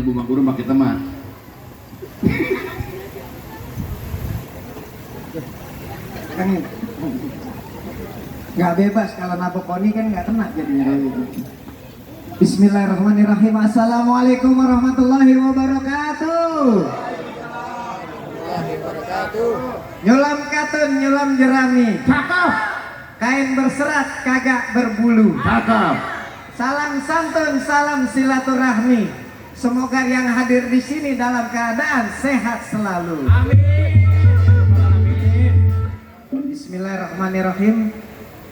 Bu Mangkuru pakai teman. Kan nggak bebas kalau nabok koni kan nggak kena jadinya. Bismillahirrahmanirrahim. Assalamualaikum warahmatullahi wabarakatuh. Nyulam katun, nyulam jerami. Cakep. Kain berserat, kagak berbulu. Cakep. Salam santun, salam silaturahmi. Semoga yang hadir di sini dalam keadaan sehat selalu. Bismillahirrahmanirrahim.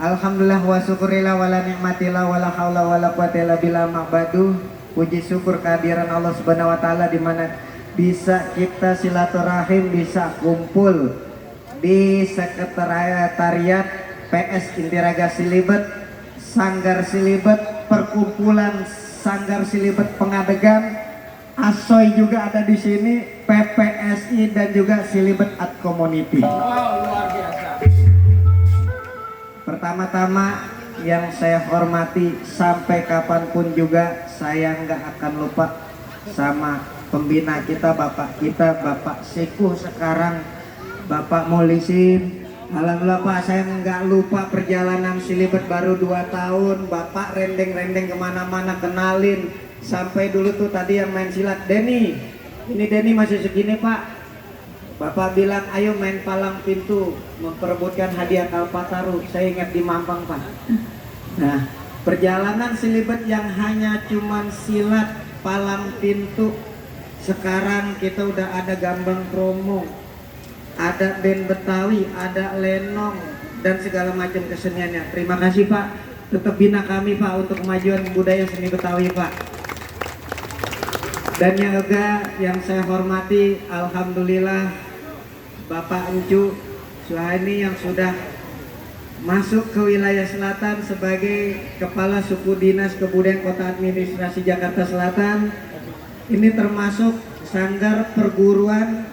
Alhamdulillah wa syukurillah wa la ni'matillah wa la haula wa la quwwata illa billah ma'badu. Puji syukur kehadiran Allah Subhanahu wa taala di mana bisa kita silaturahim, bisa kumpul di sekretariat PS Intiraga Silibet, Sanggar Silibet, perkumpulan Sanggar Silibet Pengadegan, Asoy juga ada di sini, PPSI dan juga Silibet Art Community. Luar biasa. Pertama-tama yang saya hormati, sampai kapanpun juga saya nggak akan lupa sama pembina kita, Bapak Sekuh sekarang, Bapak Molisin. Alhamdulillah Pak, saya nggak lupa perjalanan Silibet baru 2 tahun. Bapak rendeng-rendeng kemana-mana, kenalin. Sampai dulu tuh tadi yang main silat, Denny. Ini Denny masih segini Pak. Bapak bilang ayo main palang pintu, memperebutkan hadiah Kalpataru. Saya ingat di Mampang Pak. Nah, perjalanan Silibet yang hanya cuman silat, palang pintu, sekarang kita udah ada gambang promo, ada band Betawi, ada lenong, dan segala macam keseniannya. Terima kasih Pak, tetap bina kami Pak untuk kemajuan budaya seni Betawi Pak. Dan yang saya hormati, alhamdulillah Bapak Encu Suhaini yang sudah masuk ke wilayah selatan sebagai Kepala Suku Dinas Kebudayaan Kota Administrasi Jakarta Selatan. Ini termasuk sanggar perguruan,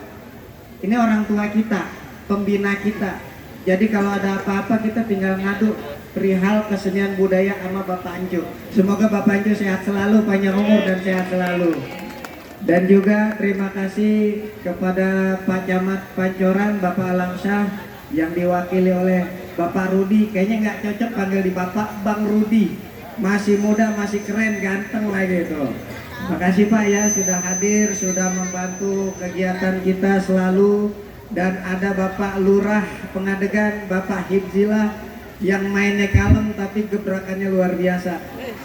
ini orang tua kita, pembina kita. Jadi kalau ada apa-apa kita tinggal ngadu perihal kesenian budaya sama Bapak Encu. Semoga Bapak Encu sehat selalu, panjang umur dan sehat selalu. Dan juga terima kasih kepada Pak Camat Pancoran, Bapak Alamsyah yang diwakili oleh Bapak Rudi. Kayaknya nggak cocok panggil di Bapak, Bang Rudi. Masih muda, masih keren, ganteng lah gitu. Makasih Pak ya sudah hadir, sudah membantu kegiatan kita selalu. Dan ada Bapak Lurah Pengadegan, Bapak Hibzillah yang mainnya kalem tapi gebrakannya luar biasa.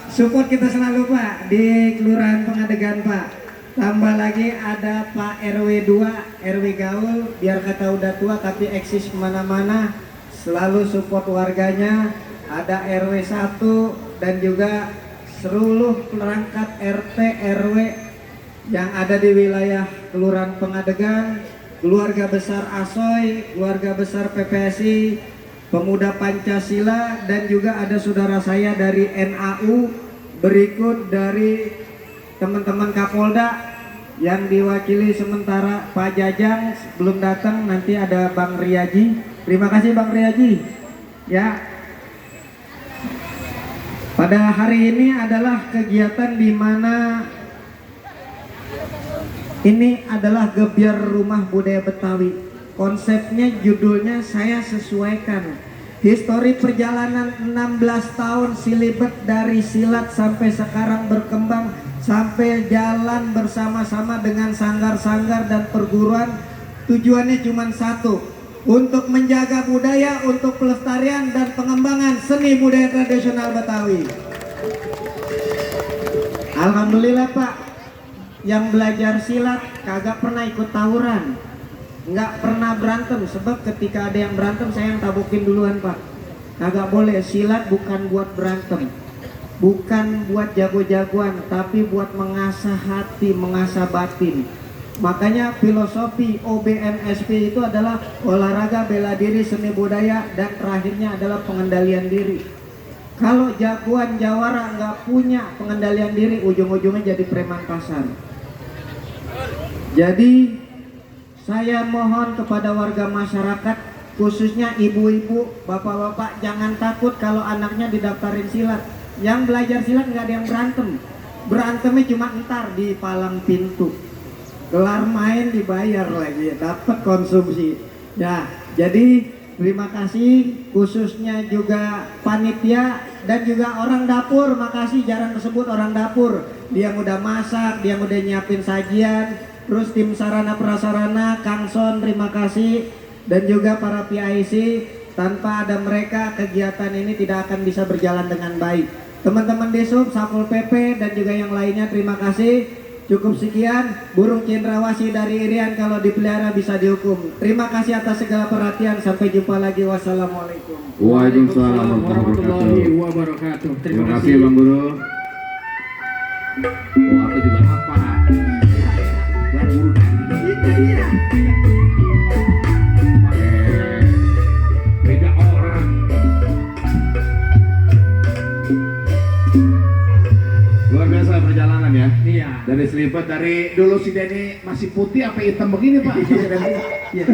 Support kita selalu Pak di Kelurahan Pengadegan Pak. Tambah lagi ada Pak RW 2, RW Gaul, biar kata udah tua tapi eksis kemana-mana, selalu support warganya. Ada RW 1 dan juga seluruh perangkat RT RW yang ada di wilayah Kelurahan Pengadegan, keluarga besar Asoy, keluarga besar PPSI, Pemuda Pancasila, dan juga ada saudara saya dari NAU, berikut dari teman-teman Kapolda yang diwakili sementara Pak Jajang belum datang, nanti ada Bang Riyaji. Terima kasih Bang Riyaji ya. Pada hari ini adalah kegiatan di mana ini adalah Gebyar Rumah Budaya Betawi. Konsepnya, judulnya saya sesuaikan. Histori perjalanan 16 tahun Silibet dari silat sampai sekarang berkembang, sampai jalan bersama-sama dengan sanggar-sanggar dan perguruan. Tujuannya cuma satu, untuk menjaga budaya, untuk pelestarian dan pengembangan seni budaya tradisional Betawi. Alhamdulillah Pak, yang belajar silat kagak pernah ikut tawuran, nggak pernah berantem. Sebab ketika ada yang berantem saya yang tabokin duluan Pak. Kagak boleh, silat bukan buat berantem, bukan buat jago-jagoan, tapi buat mengasah hati, mengasah batin. Makanya filosofi OBMSP itu adalah olahraga bela diri, seni budaya, dan terakhirnya adalah pengendalian diri. Kalau jagoan jawara nggak punya pengendalian diri, ujung-ujungnya jadi preman pasar. Jadi saya mohon kepada warga masyarakat, khususnya ibu-ibu, bapak-bapak, jangan takut kalau anaknya didaftarin silat. Yang belajar silat nggak ada yang berantem. berantemnya cuma entar di palang pintu. Kelar main dibayar lagi, dapat konsumsi. Nah, jadi terima kasih khususnya juga panitia dan juga orang dapur. Makasih, jarang tersebut orang dapur. Dia yang udah masak, dia yang udah nyiapin sajian. Terus tim sarana prasarana, Kang Son, terima kasih. Dan juga para PIC, tanpa ada mereka kegiatan ini tidak akan bisa berjalan dengan baik. Teman-teman Desub, Satpol PP dan juga yang lainnya terima kasih. Cukup sekian, burung cendrawasih dari Irian kalau dipelihara bisa dihukum. Terima kasih atas segala perhatian. Sampai jumpa lagi. Wassalamualaikum. Waalaikumsalam warahmatullahi wabarakatuh. Terima kasih Bang Guru. Oh, aku juga apa? Bang Guru tadi. Beda orang. Luar biasa perjalanan ya. Iya. Dari Selipat, dari dulu si Denny masih putih apa hitam begini Pak? Iya.